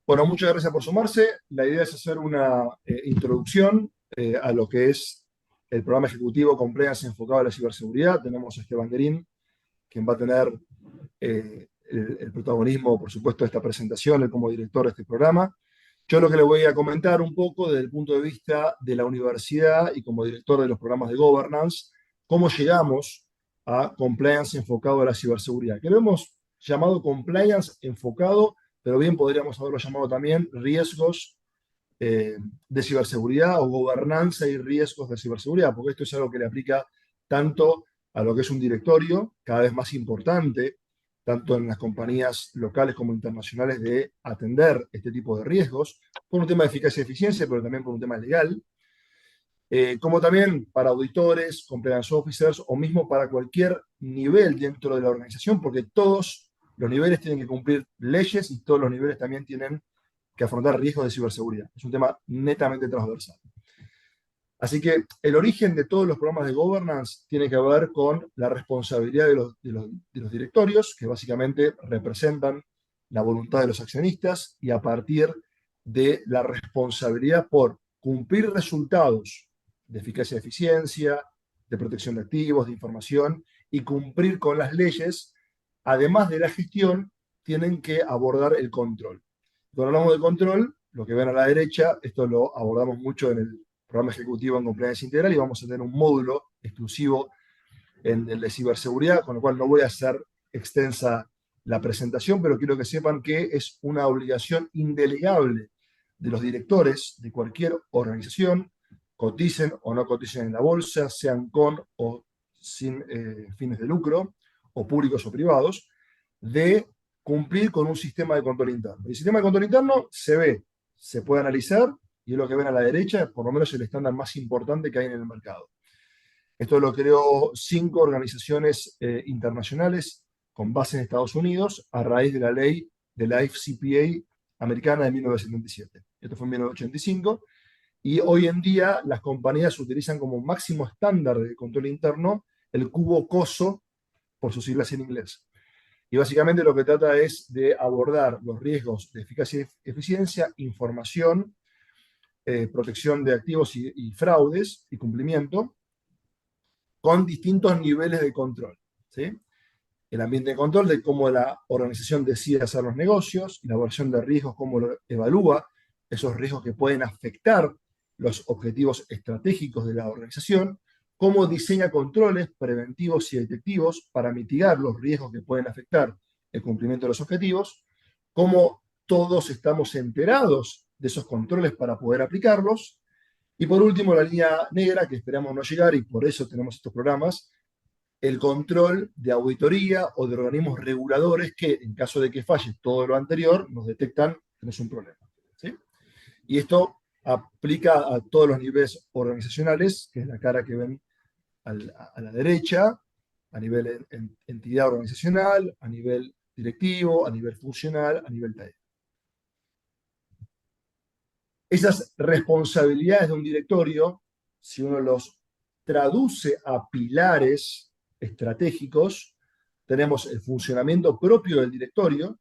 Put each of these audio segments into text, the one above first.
Bueno, muchas gracias por sumarse. La idea es hacer una introducción a lo que es el programa ejecutivo Compliance enfocado a la ciberseguridad. Tenemos a Esteban Guerín, quien va a tener el protagonismo, por supuesto, de esta presentación, él como director de este programa. Yo lo que le voy a comentar un poco desde el punto de vista de la universidad y como director de los programas de governance, cómo llegamos a compliance enfocado a la ciberseguridad, que lo hemos llamado compliance enfocado, pero bien podríamos haberlo llamado también riesgos de ciberseguridad o gobernanza y riesgos de ciberseguridad, porque esto es algo que le aplica tanto a lo que es un directorio, cada vez más importante, tanto en las compañías locales como internacionales, de atender este tipo de riesgos, por un tema de eficacia y eficiencia, pero también por un tema legal, como también para auditores, compliance officers o mismo para cualquier nivel dentro de la organización, porque todos los niveles tienen que cumplir leyes y todos los niveles también tienen que afrontar riesgos de ciberseguridad. Es un tema netamente transversal. Así que el origen de todos los programas de governance tiene que ver con la responsabilidad de los directorios, que básicamente representan la voluntad de los accionistas, y a partir de la responsabilidad por cumplir resultados de eficacia y eficiencia, de protección de activos, de información, y cumplir con las leyes, además de la gestión, tienen que abordar el control. Cuando hablamos de control, lo que ven a la derecha, esto lo abordamos mucho en el programa ejecutivo en compliance integral, y vamos a tener un módulo exclusivo en el de ciberseguridad, con lo cual no voy a hacer extensa la presentación, pero quiero que sepan que es una obligación indelegable de los directores de cualquier organización, coticen o no coticen en la bolsa, sean con o sin fines de lucro, o públicos o privados, de cumplir con un sistema de control interno. El sistema de control interno se ve, se puede analizar, y es lo que ven a la derecha, por lo menos el estándar más importante que hay en el mercado. Esto lo creó 5 organizaciones internacionales con base en Estados Unidos a raíz de la ley de la FCPA americana de 1977. Esto fue en 1985, y hoy en día las compañías utilizan como máximo estándar de control interno el cubo COSO, por sus siglas en inglés. Y básicamente lo que trata es de abordar los riesgos de eficacia y eficiencia, información, protección de activos y fraudes y cumplimiento, con distintos niveles de control, ¿sí? El ambiente de control de cómo la organización decide hacer los negocios, y la evaluación de riesgos, cómo lo evalúa esos riesgos que pueden afectar los objetivos estratégicos de la organización, cómo diseña controles preventivos y detectivos para mitigar los riesgos que pueden afectar el cumplimiento de los objetivos, cómo todos estamos enterados de esos controles para poder aplicarlos, y por último la línea negra, que esperamos no llegar y por eso tenemos estos programas, el control de auditoría o de organismos reguladores que, en caso de que falle todo lo anterior, nos detectan que tenés un problema, ¿sí? Y esto aplica a todos los niveles organizacionales, que es la cara que ven a la derecha, a nivel entidad organizacional, a nivel directivo, a nivel funcional, a nivel taller. Esas responsabilidades de un directorio, si uno los traduce a pilares estratégicos, tenemos el funcionamiento propio del directorio,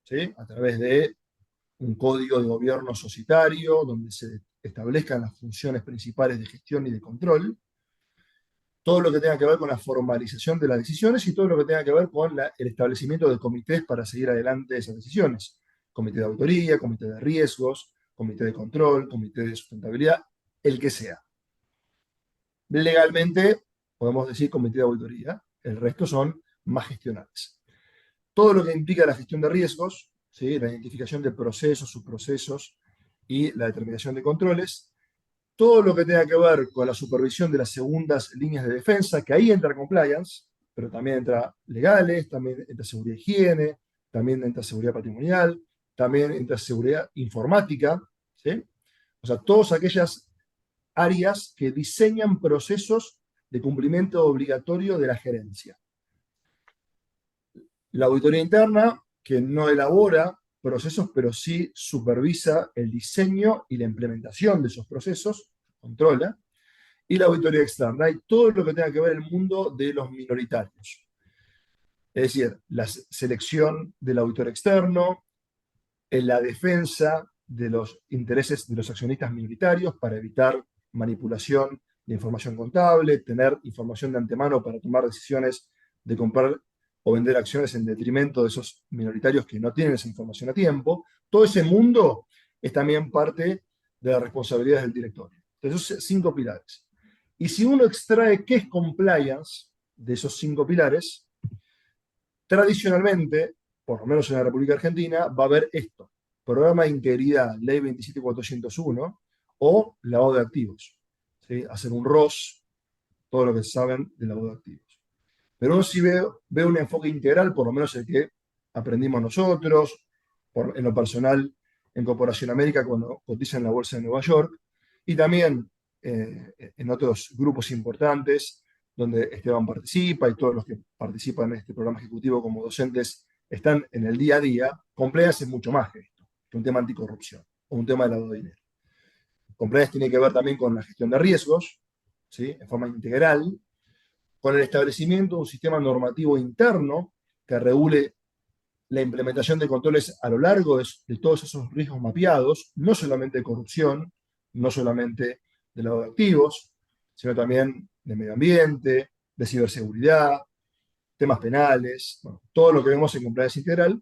¿sí? A través de un código de gobierno societario, donde se establezcan las funciones principales de gestión y de control, todo lo que tenga que ver con la formalización de las decisiones y todo lo que tenga que ver con el establecimiento de comités para seguir adelante esas decisiones. Comité de auditoría, comité de riesgos, comité de control, comité de sustentabilidad, el que sea. Legalmente podemos decir comité de auditoría, el resto son más gestionales. Todo lo que implica la gestión de riesgos, ¿sí? La identificación de procesos, subprocesos y la determinación de controles, todo lo que tenga que ver con la supervisión de las segundas líneas de defensa, que ahí entra compliance, pero también entra legales, también entra seguridad e higiene, también entra seguridad patrimonial, también entra seguridad informática, ¿sí? O sea, todas aquellas áreas que diseñan procesos de cumplimiento obligatorio de la gerencia. La auditoría interna, que no elabora procesos, pero sí supervisa el diseño y la implementación de esos procesos, controla. Y la auditoría externa, y todo lo que tenga que ver el mundo de los minoritarios. Es decir, la selección del auditor externo, en la defensa de los intereses de los accionistas minoritarios para evitar manipulación de información contable, tener información de antemano para tomar decisiones de comprar o vender acciones en detrimento de esos minoritarios que no tienen esa información a tiempo. Todo ese mundo es también parte de las responsabilidades del directorio. Entonces, esos 5 pilares. Y si uno extrae qué es compliance de esos 5 pilares, tradicionalmente, por lo menos en la República Argentina, va a haber esto: programa de integridad, ley 27401, o lavado de activos. ¿Sí? Hacer un ROS, todo lo que saben de lavado de activos. Pero uno sí ve un enfoque integral, por lo menos el que aprendimos nosotros, en lo personal, en Corporación América, cuando cotiza en la Bolsa de Nueva York, y también en otros grupos importantes, donde Esteban participa y todos los que participan en este programa ejecutivo como docentes están en el día a día. Compliance es mucho más que esto, que un tema anticorrupción o un tema de lavado de dinero. Compliance tiene que ver también con la gestión de riesgos, ¿sí? En forma integral, con el establecimiento de un sistema normativo interno que regule la implementación de controles a lo largo de todos esos riesgos mapeados, no solamente de corrupción, no solamente de lavado de activos, sino también de medio ambiente, de ciberseguridad, temas penales, bueno, todo lo que vemos en compliance integral.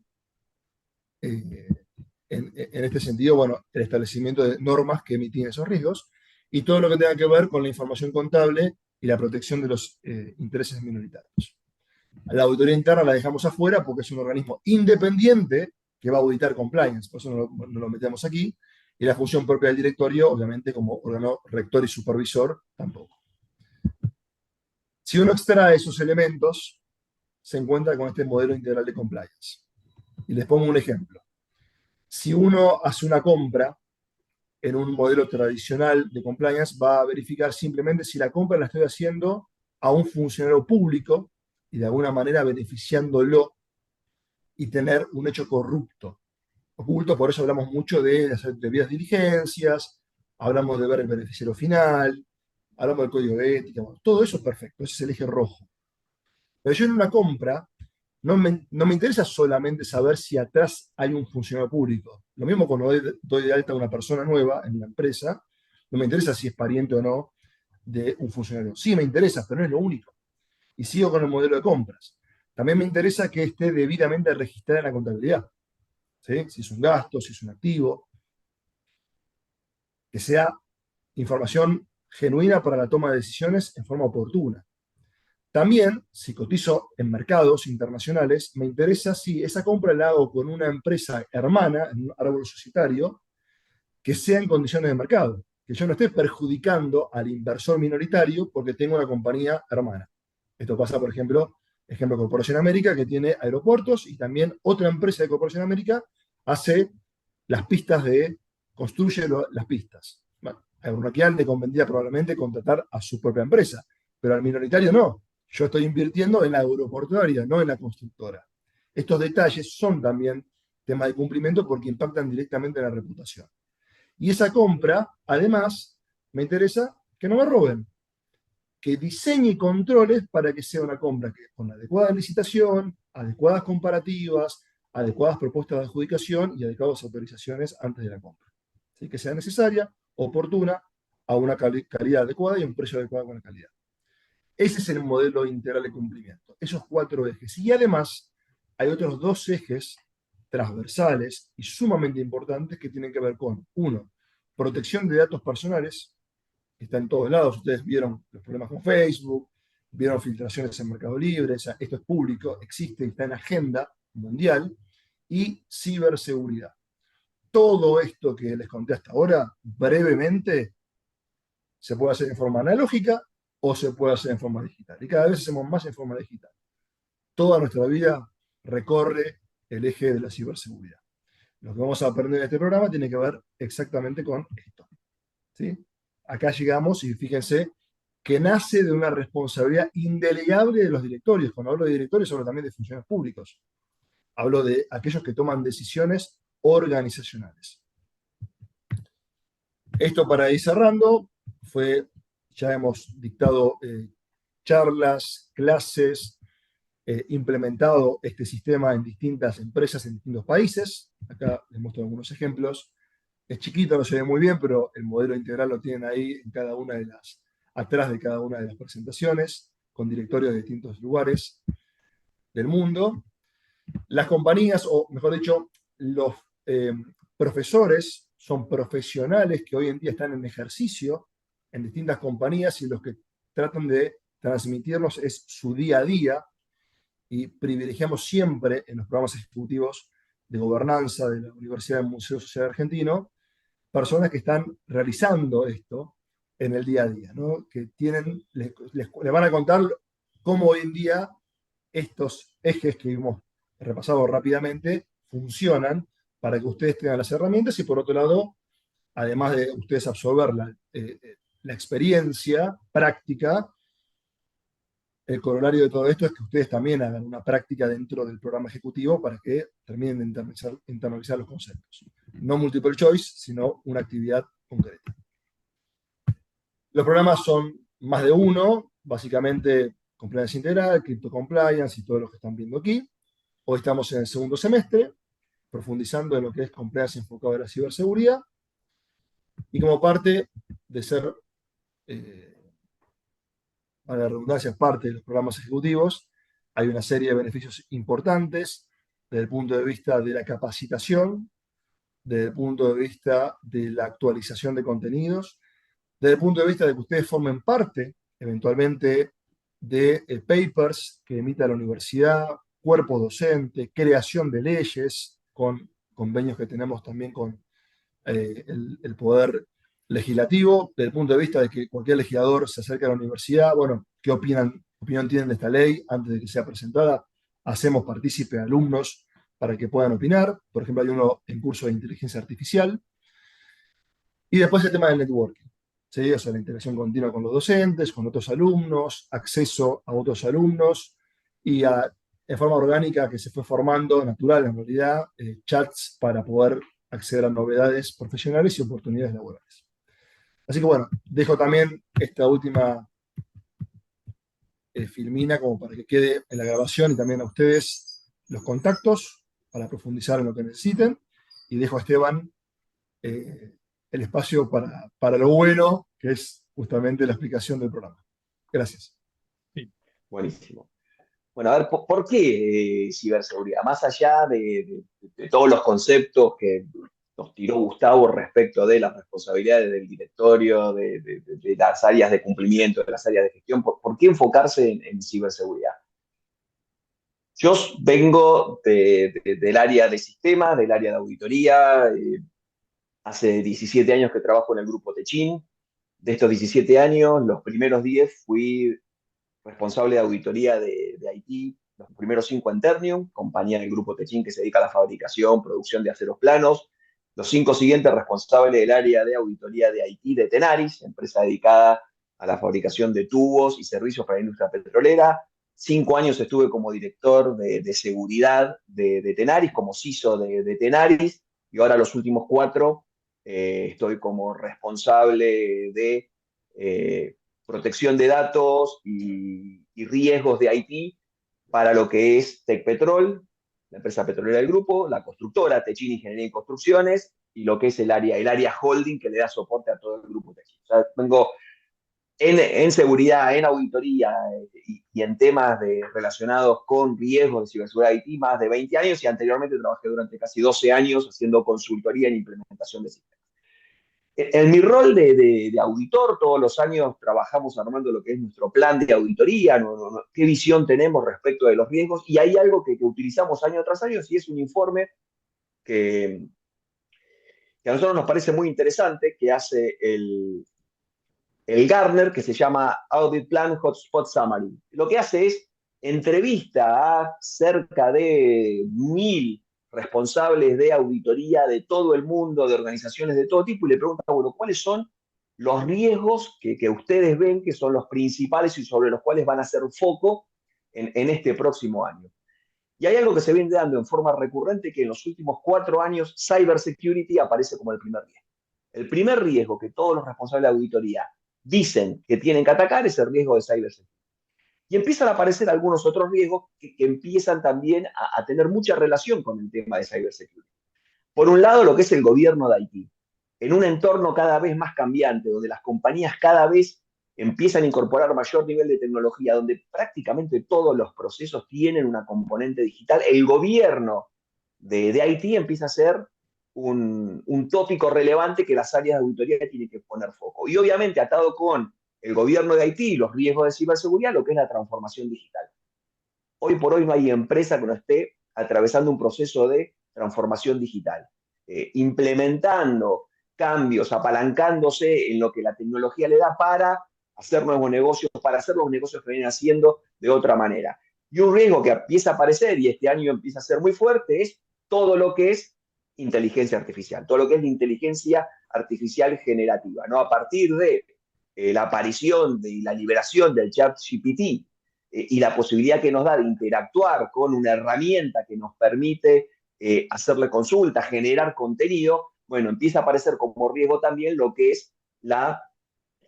En este sentido, bueno, el establecimiento de normas que mitigan esos riesgos y todo lo que tenga que ver con la información contable y la protección de los intereses minoritarios. La auditoría interna la dejamos afuera porque es un organismo independiente que va a auditar compliance, por eso no lo metemos aquí, y la función propia del directorio, obviamente, como órgano rector y supervisor, tampoco. Si uno extrae esos elementos, se encuentra con este modelo integral de compliance. Y les pongo un ejemplo. Si uno hace una compra en un modelo tradicional de compliance, va a verificar simplemente si la compra la estoy haciendo a un funcionario público y de alguna manera beneficiándolo y tener un hecho corrupto, oculto. Por eso hablamos mucho de hacer debidas diligencias, hablamos de ver el beneficiario final, hablamos del código de ética, bueno, todo eso es perfecto, ese es el eje rojo. Pero yo en una compra no me interesa solamente saber si atrás hay un funcionario público. Lo mismo cuando doy de alta a una persona nueva en la empresa, no me interesa si es pariente o no de un funcionario. Sí me interesa, pero no es lo único. Y sigo con el modelo de compras. También me interesa que esté debidamente registrada en la contabilidad. ¿Sí? Si es un gasto, si es un activo, que sea información genuina para la toma de decisiones en forma oportuna. También, si cotizo en mercados internacionales, me interesa si esa compra la hago con una empresa hermana, en un árbol societario, que sea en condiciones de mercado, que yo no esté perjudicando al inversor minoritario porque tengo una compañía hermana. Esto pasa, por ejemplo, Corporación América, que tiene aeropuertos, y también otra empresa de Corporación América hace las pistas construye las pistas. Bueno, a Urraquian le convendría probablemente contratar a su propia empresa, pero al minoritario no. Yo estoy invirtiendo en la aeroportuaria, no en la constructora. Estos detalles son también temas de cumplimiento porque impactan directamente en la reputación. Y esa compra, además, me interesa que no me roben, que diseñe controles para que sea una compra que, con adecuada licitación, adecuadas comparativas, adecuadas propuestas de adjudicación y adecuadas autorizaciones antes de la compra. ¿Sí? Que sea necesaria, oportuna, a una calidad adecuada y a un precio adecuado con la calidad. Ese es el modelo integral de cumplimiento, esos 4 ejes. Y además hay otros 2 ejes transversales y sumamente importantes que tienen que ver con, uno, protección de datos personales, que está en todos lados. Ustedes vieron los problemas con Facebook, vieron filtraciones en Mercado Libre, o sea, esto es público, existe y está en agenda mundial. Y ciberseguridad. Todo esto que les conté hasta ahora, brevemente, se puede hacer en forma analógica o se puede hacer en forma digital. Y cada vez hacemos más en forma digital. Toda nuestra vida recorre el eje de la ciberseguridad. Lo que vamos a aprender en este programa tiene que ver exactamente con esto. ¿Sí? Acá llegamos y fíjense que nace de una responsabilidad indelegable de los directorios. Cuando hablo de directorios, hablo también de funcionarios públicos. Hablo de aquellos que toman decisiones organizacionales. Esto, para ir cerrando, ya hemos dictado charlas, clases, implementado este sistema en distintas empresas en distintos países. Acá les muestro algunos ejemplos. Es chiquito, no se ve muy bien, pero el modelo integral lo tienen ahí en cada una de las, atrás de cada una de las presentaciones, con directorios de distintos lugares del mundo. Las compañías, o mejor dicho, los profesores son profesionales que hoy en día están en ejercicio en distintas compañías y los que tratan de transmitirnos es su día a día y privilegiamos siempre en los programas ejecutivos de gobernanza de la Universidad del Museo Social Argentino personas que están realizando esto en el día a día, ¿no? Que tienen, les van a contar cómo hoy en día estos ejes que hemos repasado rápidamente funcionan para que ustedes tengan las herramientas y por otro lado, además de ustedes absorber la experiencia práctica, el corolario de todo esto es que ustedes también hagan una práctica dentro del programa ejecutivo para que terminen de internalizar los conceptos. No multiple choice, sino una actividad concreta. Los programas son más de uno, básicamente compliance integral, crypto compliance y todos los que están viendo aquí. Hoy estamos en el segundo semestre, profundizando en lo que es compliance enfocado en la ciberseguridad. Y como parte de ser, para la redundancia, parte de los programas ejecutivos, hay una serie de beneficios importantes desde el punto de vista de la capacitación, desde el punto de vista de la actualización de contenidos, desde el punto de vista de que ustedes formen parte, eventualmente, de papers que emita la universidad, cuerpo docente, creación de leyes, con convenios que tenemos también con el poder legislativo, desde el punto de vista de que cualquier legislador se acerca a la universidad, bueno, ¿qué opinión tienen de esta ley antes de que sea presentada? Hacemos partícipe a alumnos para que puedan opinar. Por ejemplo, hay uno en curso de inteligencia artificial. Y después el tema del networking, ¿sí? O sea, la interacción continua con los docentes, con otros alumnos, acceso a otros alumnos y en forma orgánica que se fue formando, natural en realidad, chats para poder acceder a novedades profesionales y oportunidades laborales. Así que bueno, dejo también esta última filmina como para que quede en la grabación y también a ustedes los contactos para profundizar en lo que necesiten. Y dejo a Esteban el espacio para lo bueno, que es justamente la explicación del programa. Gracias. Sí. Buenísimo. Bueno, a ver, ¿por qué ciberseguridad? Más allá de todos los conceptos que nos tiró Gustavo respecto de las responsabilidades del directorio, de las áreas de cumplimiento, de las áreas de gestión, ¿por qué enfocarse en ciberseguridad? Yo vengo del área de sistemas, del área de auditoría. Hace 17 años que trabajo en el grupo Techin. De estos 17 años, los primeros 10 fui responsable de auditoría de IT, los primeros 5 en Ternium, compañía del grupo Techin que se dedica a la fabricación, producción de aceros planos. Los 5 siguientes responsable del área de auditoría de IT de Tenaris, empresa dedicada a la fabricación de tubos y servicios para la industria petrolera. 5 años estuve como director de seguridad de Tenaris, como CISO de Tenaris, y ahora los últimos 4 estoy como responsable de protección de datos y riesgos de IT para lo que es Tecpetrol, la empresa petrolera del grupo, la constructora Techin Ingeniería y Construcciones, y lo que es el área holding que le da soporte a todo el grupo Techin. O sea, vengo en seguridad, en auditoría y en temas relacionados con riesgos de ciberseguridad IT más de 20 años y anteriormente trabajé durante casi 12 años haciendo consultoría en implementación de sistemas. En mi rol de auditor, todos los años trabajamos armando lo que es nuestro plan de auditoría, qué visión tenemos respecto de los riesgos, y hay algo que utilizamos año tras año, y es un informe que a nosotros nos parece muy interesante, que hace el Gartner, que se llama Audit Plan Hotspot Summary. Lo que hace es entrevista a cerca de 1000 responsables de auditoría de todo el mundo, de organizaciones de todo tipo, y le pregunta, bueno, ¿cuáles son los riesgos que ustedes ven que son los principales y sobre los cuales van a hacer foco en este próximo año? Y hay algo que se viene dando en forma recurrente, que en los últimos 4 años cybersecurity aparece como el primer riesgo. El primer riesgo que todos los responsables de auditoría dicen que tienen que atacar es el riesgo de cybersecurity. Y empiezan a aparecer algunos otros riesgos que empiezan también a tener mucha relación con el tema de cybersecurity. Por un lado, lo que es el gobierno de Haití. En un entorno cada vez más cambiante, donde las compañías cada vez empiezan a incorporar mayor nivel de tecnología, donde prácticamente todos los procesos tienen una componente digital, el gobierno de Haití empieza a ser un tópico relevante que las áreas de auditoría tienen que poner foco. Y obviamente atado con el gobierno de Haití y los riesgos de ciberseguridad, lo que es la transformación digital. Hoy por hoy no hay empresa que no esté atravesando un proceso de transformación digital, implementando cambios, apalancándose en lo que la tecnología le da para hacer nuevos negocios, para hacer los negocios que vienen haciendo de otra manera. Y un riesgo que empieza a aparecer y este año empieza a ser muy fuerte es todo lo que es inteligencia artificial, todo lo que es la inteligencia artificial generativa, ¿no? A partir de la aparición y la liberación del chat GPT, y la posibilidad que nos da de interactuar con una herramienta que nos permite hacerle consulta, generar contenido, bueno, empieza a aparecer como riesgo también lo que es la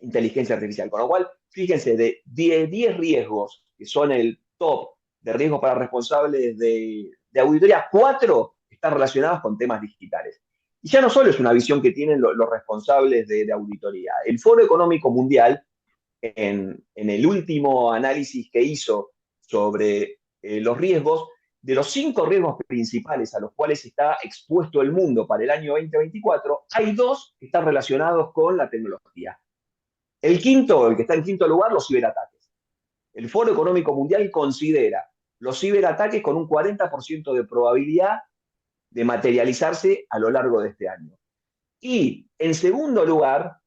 inteligencia artificial. Con lo cual, fíjense, de 10 riesgos que son el top de riesgos para responsables de auditoría, 4 están relacionados con temas digitales. Y ya no solo es una visión que tienen los responsables de auditoría. El Foro Económico Mundial, en el último análisis que hizo sobre los riesgos, de los 5 riesgos principales a los cuales está expuesto el mundo para el año 2024, hay 2 que están relacionados con la tecnología. El quinto, el que está en quinto lugar, los ciberataques. El Foro Económico Mundial considera los ciberataques con un 40% de probabilidad de materializarse a lo largo de este año. Y en segundo lugar,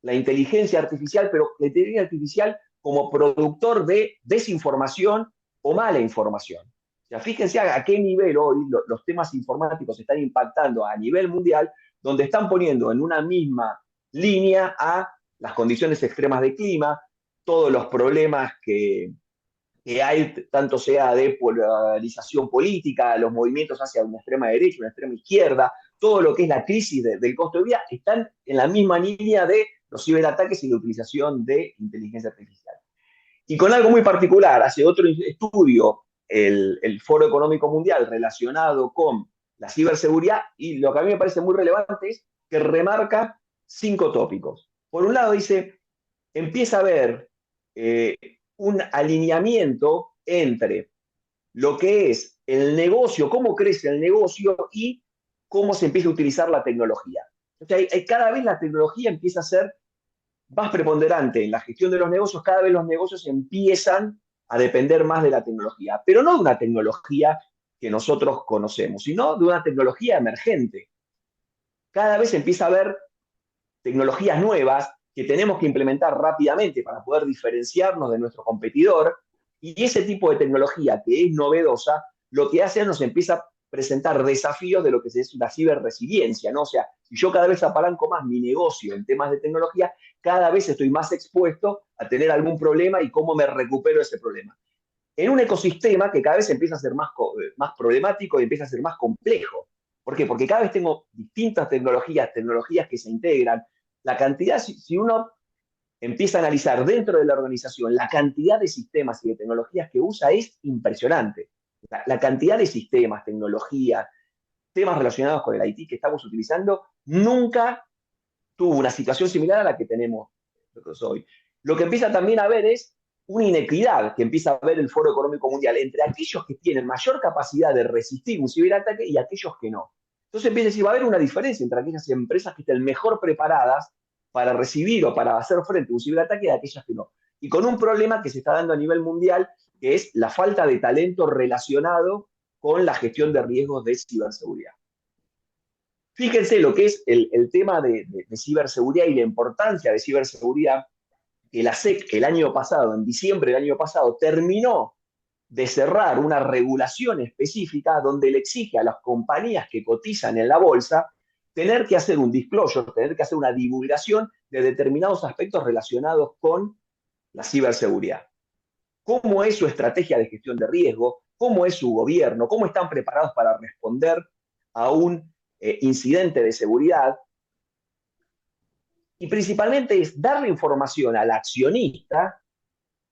la inteligencia artificial, pero la inteligencia artificial como productor de desinformación o mala información. O sea, fíjense a qué nivel hoy los temas informáticos están impactando a nivel mundial, donde están poniendo en una misma línea a las condiciones extremas de clima, todos los problemas que hay, tanto sea de polarización política, los movimientos hacia una extrema derecha, una extrema izquierda, todo lo que es la crisis del costo de vida, están en la misma línea de los ciberataques y la utilización de inteligencia artificial. Y con algo muy particular, hace otro estudio el Foro Económico Mundial relacionado con la ciberseguridad, y lo que a mí me parece muy relevante es que remarca 5 tópicos. Por un lado dice, empieza a haber un alineamiento entre lo que es el negocio, cómo crece el negocio y cómo se empieza a utilizar la tecnología. O sea, cada vez la tecnología empieza a ser más preponderante en la gestión de los negocios, cada vez los negocios empiezan a depender más de la tecnología, pero no de una tecnología que nosotros conocemos, sino de una tecnología emergente. Cada vez empieza a haber tecnologías nuevas que tenemos que implementar rápidamente para poder diferenciarnos de nuestro competidor, y ese tipo de tecnología que es novedosa, lo que hace es nos empieza a presentar desafíos de lo que es una ciberresiliencia, ¿no? O sea, si yo cada vez apalanco más mi negocio en temas de tecnología, cada vez estoy más expuesto a tener algún problema y cómo me recupero ese problema. En un ecosistema que cada vez empieza a ser más problemático y empieza a ser más complejo. ¿Por qué? Porque cada vez tengo distintas tecnologías que se integran. La cantidad, si uno empieza a analizar dentro de la organización, la cantidad de sistemas y de tecnologías que usa es impresionante. La cantidad de sistemas, tecnologías, temas relacionados con el IT que estamos utilizando, nunca tuvo una situación similar a la que tenemos nosotros hoy. Lo que empieza también a ver es una inequidad que empieza a ver el Foro Económico Mundial entre aquellos que tienen mayor capacidad de resistir un ciberataque y aquellos que no. Entonces empieza a decir, va a haber una diferencia entre aquellas empresas que estén mejor preparadas para recibir o para hacer frente a un ciberataque y aquellas que no. Y con un problema que se está dando a nivel mundial, que es la falta de talento relacionado con la gestión de riesgos de ciberseguridad. Fíjense lo que es el tema de ciberseguridad y la importancia de ciberseguridad, que la SEC el año pasado, en diciembre del año pasado, terminó de cerrar una regulación específica donde le exige a las compañías que cotizan en la bolsa tener que hacer un disclosure, tener que hacer una divulgación de determinados aspectos relacionados con la ciberseguridad. ¿Cómo es su estrategia de gestión de riesgo? ¿Cómo es su gobierno? ¿Cómo están preparados para responder a un incidente de seguridad? Y principalmente es darle información al accionista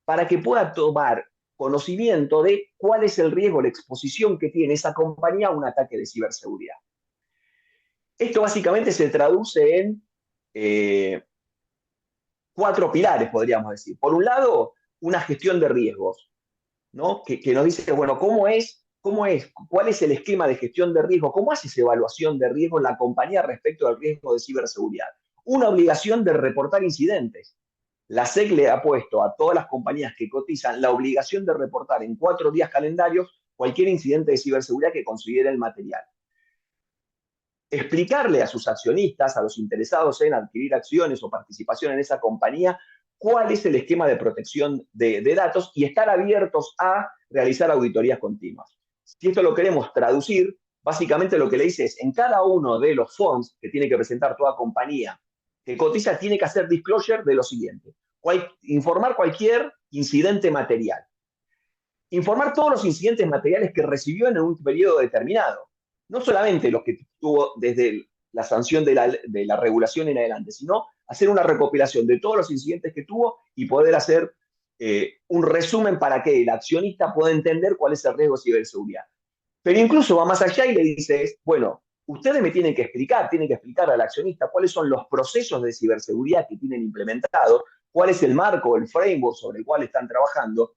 para que pueda tomar conocimiento de cuál es el riesgo, la exposición que tiene esa compañía a un ataque de ciberseguridad. Esto básicamente se traduce en 4 pilares, podríamos decir. Por un lado, una gestión de riesgos, ¿no? Que nos dice, bueno, cuál es el esquema de gestión de riesgo, cómo hace esa evaluación de riesgo en la compañía respecto al riesgo de ciberseguridad. Una obligación de reportar incidentes. La SEC le ha puesto a todas las compañías que cotizan la obligación de reportar en 4 días calendarios cualquier incidente de ciberseguridad que considere el material. Explicarle a sus accionistas, a los interesados en adquirir acciones o participación en esa compañía, cuál es el esquema de protección de datos y estar abiertos a realizar auditorías continuas. Si esto lo queremos traducir, básicamente lo que le dice es, en cada uno de los forms que tiene que presentar toda compañía que cotiza, tiene que hacer disclosure de lo siguiente. Informar cualquier incidente material. Informar todos los incidentes materiales que recibió en un periodo determinado. No solamente los que tuvo desde la sanción de la regulación en adelante, sino hacer una recopilación de todos los incidentes que tuvo y poder hacer un resumen para que el accionista pueda entender cuál es el riesgo de ciberseguridad. Pero incluso va más allá y le dice, bueno, ustedes me tienen que explicar al accionista cuáles son los procesos de ciberseguridad que tienen implementados, cuál es el marco, el framework sobre el cual están trabajando,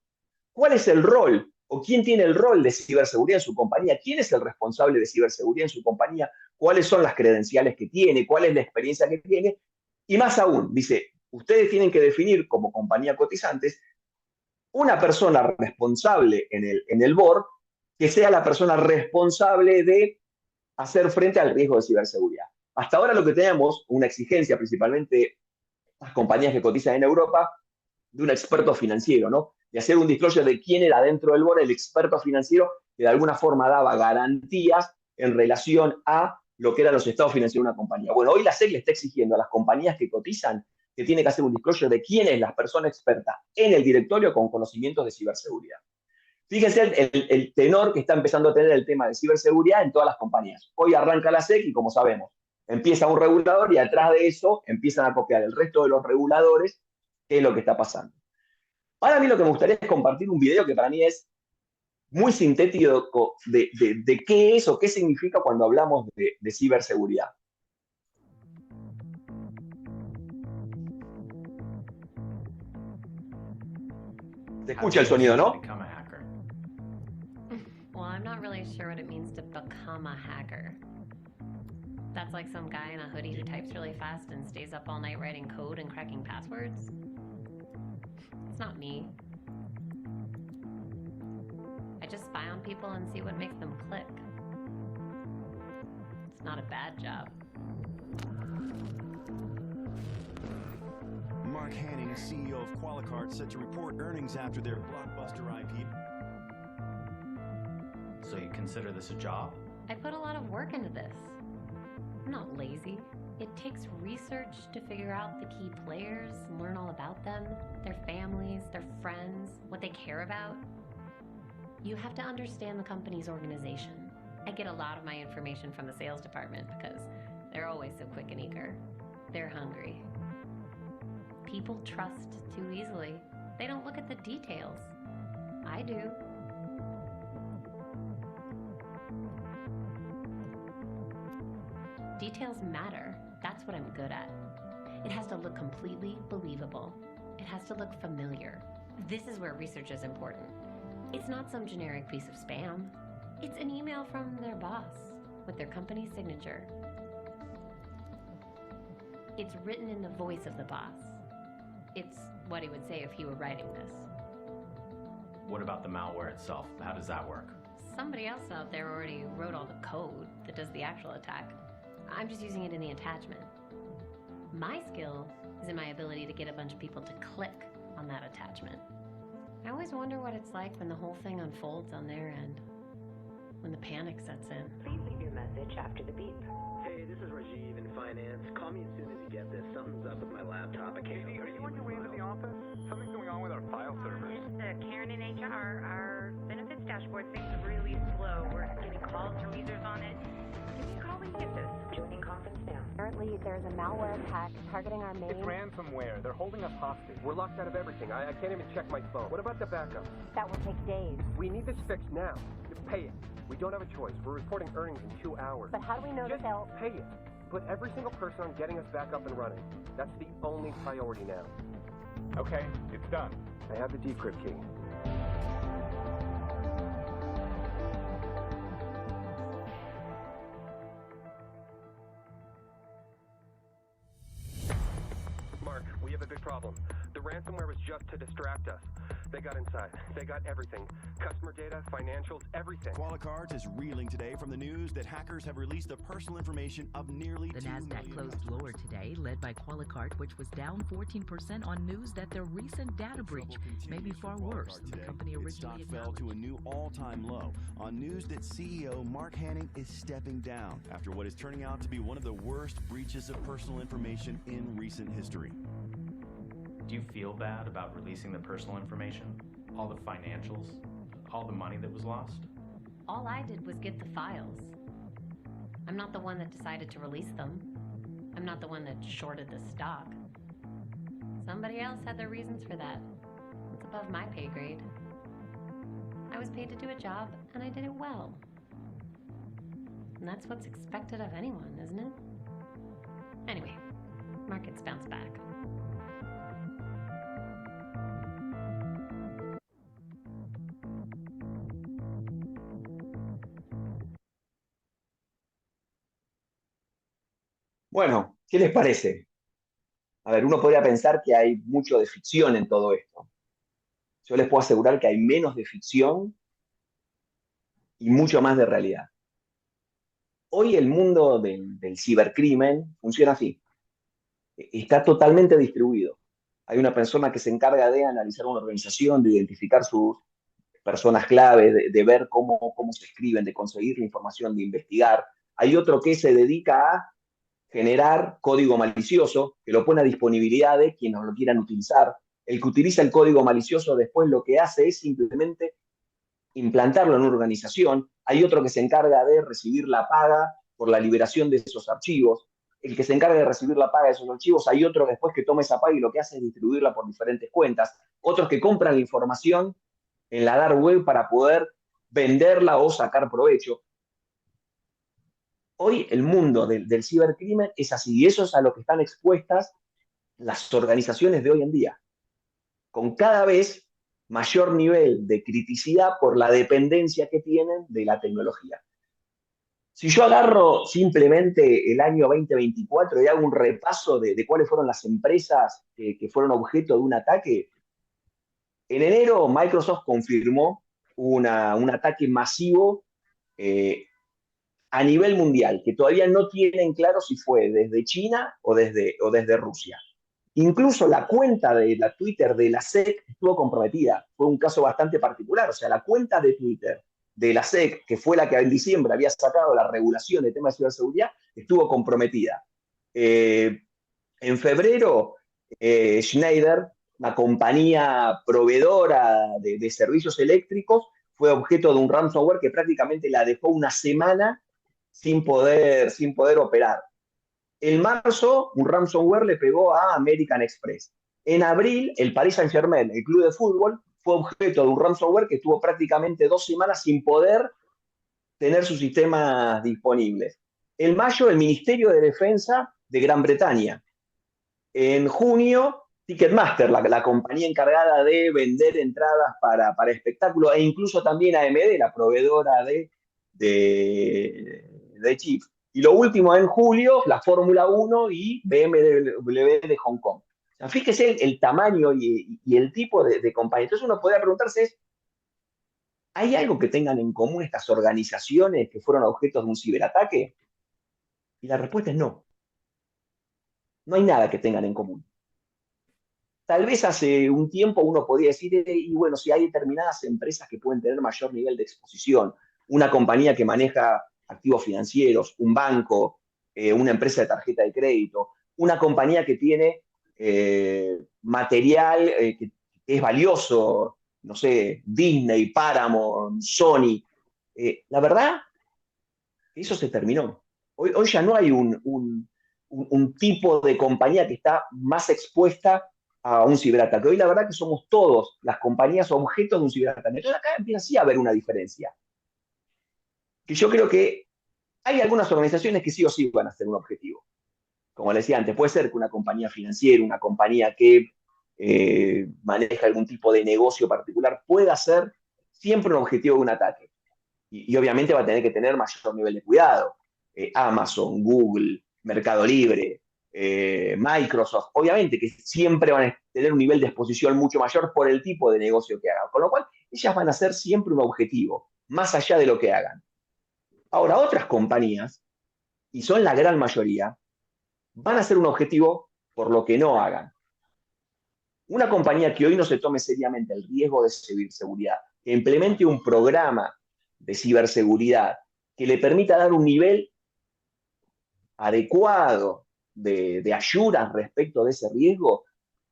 cuál es el rol o quién tiene el rol de ciberseguridad en su compañía, quién es el responsable de ciberseguridad en su compañía, cuáles son las credenciales que tiene, cuál es la experiencia que tiene, y más aún, dice, ustedes tienen que definir como compañía cotizantes una persona responsable en el board que sea la persona responsable de hacer frente al riesgo de ciberseguridad. Hasta ahora lo que tenemos, una exigencia principalmente las compañías que cotizan en Europa, de un experto financiero, ¿no? De hacer un disclosure de quién era dentro del board el experto financiero que de alguna forma daba garantías en relación a lo que eran los estados financieros de una compañía. Bueno, hoy la SEC le está exigiendo a las compañías que cotizan que tiene que hacer un disclosure de quién es la persona experta en el directorio con conocimientos de ciberseguridad. Fíjense el tenor que está empezando a tener el tema de ciberseguridad en todas las compañías. Hoy arranca la SEC y como sabemos, empieza un regulador y atrás de eso empiezan a copiar el resto de los reguladores qué es lo que está pasando. Ahora a mí lo que me gustaría es compartir un video que para mí es muy sintético de qué es o qué significa cuando hablamos de ciberseguridad. Se escucha el sonido, ¿no? Well, I'm not really sure what it means to become a hacker. That's like some guy in a hoodie who types really fast and stays up all night writing code and cracking passwords. It's not me. I just spy on people and see what makes them click. It's not a bad job. Mark Hanning, CEO of Qualicart, set to report earnings after their blockbuster IPO. So you consider this a job? I put a lot of work into this. I'm not lazy. It takes research to figure out the key players, learn all about them, their families, their friends, what they care about. You have to understand the company's organization. I get a lot of my information from the sales department because they're always so quick and eager. They're hungry. People trust too easily. They don't look at the details. I do. Details matter. That's what I'm good at. It has to look completely believable. It has to look familiar. This is where research is important. It's not some generic piece of spam. It's an email from their boss with their company's signature. It's written in the voice of the boss. It's what he would say if he were writing this. What about the malware itself? How does that work? Somebody else out there already wrote all the code that does the actual attack. I'm just using it in the attachment. My skill is in my ability to get a bunch of people to click on that attachment. I always wonder what it's like when the whole thing unfolds on their end, when the panic sets in. Please leave your message after the beep. Hey, this is Rajiv in finance. Call me as soon as you get this. Something's up with my laptop. I can't. Katie, are you on your way into the office? Something's going on with our file servers. Karen in HR, our benefits dashboard seems really slow. We're getting calls from users on it. Give me a call when you get this. Joining conference now. Currently Fleet, there's a malware attack targeting our main... It's ransomware. They're holding us hostage. We're locked out of everything. I can't even check my phone. What about the backup? That will take days. We need this fixed now. Pay it. We don't have a choice. We're reporting earnings in 2 hours. But how do we know that they'll... Pay it. Put every single person on getting us back up and running. That's the only priority now. Okay, it's done. I have the decrypt key. Mark, we have a big problem. The ransomware was just to distract us. They got inside. They got everything. Customer data, financials, everything. Qualicards is reeling today from the news that hackers have released the personal information of nearly The 2 Nasdaq million closed customers. lower today, led by Qualicard, which was down 14% on news that their recent data breach may be far worse than the company Its stock originally fell to a acknowledged. new all-time low on news that CEO Mark Hanning is stepping down after what is turning out to be one of the worst breaches of personal information in recent history. Do you feel bad about releasing the personal information? All the financials? All the money that was lost? All I did was get the files. I'm not the one that decided to release them. I'm not the one that shorted the stock. Somebody else had their reasons for that. It's above my pay grade. I was paid to do a job, and I did it well. And that's what's expected of anyone, isn't it? Anyway, markets bounce back. Bueno, ¿qué les parece? A ver, uno podría pensar que hay mucho de ficción en todo esto. Yo les puedo asegurar que hay menos de ficción y mucho más de realidad. Hoy el mundo del cibercrimen funciona así. Está totalmente distribuido. Hay una persona que se encarga de analizar una organización, de identificar sus personas clave, de ver cómo se escriben, de conseguir la información, de investigar. Hay otro que se dedica a generar código malicioso, que lo pone a disponibilidad de quienes lo quieran utilizar. El que utiliza el código malicioso después lo que hace es simplemente implantarlo en una organización. Hay otro que se encarga de recibir la paga por la liberación de esos archivos. El que se encarga de recibir la paga de esos archivos, hay otro después que toma esa paga y lo que hace es distribuirla por diferentes cuentas. Otros que compran la información en la dark web para poder venderla o sacar provecho. Hoy el mundo del cibercrimen es así, y eso es a lo que están expuestas las organizaciones de hoy en día, con cada vez mayor nivel de criticidad por la dependencia que tienen de la tecnología. Si yo agarro simplemente el año 2024 y hago un repaso de cuáles fueron las empresas que fueron objeto de un ataque, en enero Microsoft confirmó un ataque masivo a nivel mundial, que todavía no tienen claro si fue desde China o desde Rusia. Incluso la cuenta de la Twitter de la SEC estuvo comprometida. Fue un caso bastante particular. O sea, la cuenta de Twitter de la SEC, que fue la que en diciembre había sacado la regulación de temas de ciberseguridad, estuvo comprometida. En febrero, Schneider, la compañía proveedora de servicios eléctricos, fue objeto de un ransomware que prácticamente la dejó una semana sin poder operar. En marzo, un ransomware le pegó a American Express. En abril, el Paris Saint-Germain, el club de fútbol, fue objeto de un ransomware que estuvo prácticamente 2 semanas sin poder tener sus sistemas disponibles. En mayo, el Ministerio de Defensa de Gran Bretaña. En junio, Ticketmaster, la compañía encargada de vender entradas para espectáculos, e incluso también AMD, la proveedora de chips. Y lo último, en julio, la Fórmula 1 y BMW de Hong Kong. O sea, fíjese el tamaño y el tipo de compañía. Entonces uno podría preguntarse, ¿hay algo que tengan en común estas organizaciones que fueron objetos de un ciberataque? Y la respuesta es no. No hay nada que tengan en común. Tal vez hace un tiempo uno podía decir, y bueno, si hay determinadas empresas que pueden tener mayor nivel de exposición, una compañía que maneja activos financieros, un banco, una empresa de tarjeta de crédito, una compañía que tiene material que es valioso, no sé, Disney, Paramount, Sony. La verdad, eso se terminó. Hoy ya no hay un un tipo de compañía que está más expuesta a un ciberataque. Hoy la verdad que somos todos, las compañías, objetos de un ciberataque. Entonces acá empieza sí a haber una diferencia. Que yo creo que hay algunas organizaciones que sí o sí van a ser un objetivo. Como les decía antes, puede ser que una compañía financiera, una compañía que maneja algún tipo de negocio particular, pueda ser siempre un objetivo de un ataque. Y obviamente va a tener que tener mayor nivel de cuidado. Amazon, Google, Mercado Libre, Microsoft, obviamente que siempre van a tener un nivel de exposición mucho mayor por el tipo de negocio que hagan. Con lo cual, ellas van a ser siempre un objetivo, más allá de lo que hagan. Ahora, otras compañías, y son la gran mayoría, van a ser un objetivo por lo que no hagan. Una compañía que hoy no se tome seriamente el riesgo de ciberseguridad, que implemente un programa de ciberseguridad que le permita dar un nivel adecuado de ayuda respecto de ese riesgo,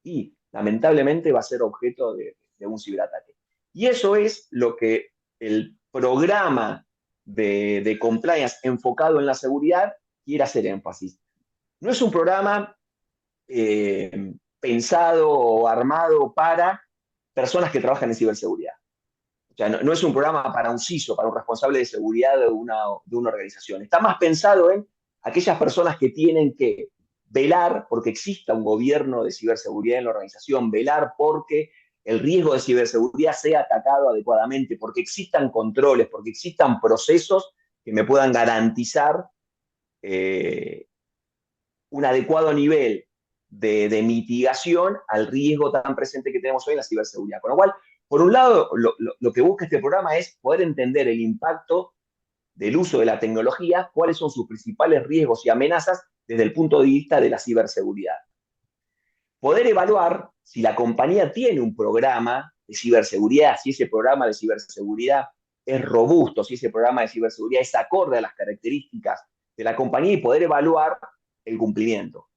y lamentablemente va a ser objeto de un ciberataque. Y eso es lo que el programa de compliance enfocado en la seguridad quiere hacer énfasis. No es un programa pensado o armado para personas que trabajan en ciberseguridad. O sea, no es un programa para un CISO, para un responsable de seguridad de una organización. Está más pensado en aquellas personas que tienen que velar porque exista un gobierno de ciberseguridad en la organización, velar porque el riesgo de ciberseguridad sea atacado adecuadamente, porque existan controles, porque existan procesos que me puedan garantizar un adecuado nivel de mitigación al riesgo tan presente que tenemos hoy en la ciberseguridad. Con lo cual, por un lado, lo que busca este programa es poder entender el impacto del uso de la tecnología, cuáles son sus principales riesgos y amenazas desde el punto de vista de la ciberseguridad. Poder evaluar si la compañía tiene un programa de ciberseguridad, si ese programa de ciberseguridad es robusto, si ese programa de ciberseguridad es acorde a las características de la compañía, y poder evaluar el cumplimiento.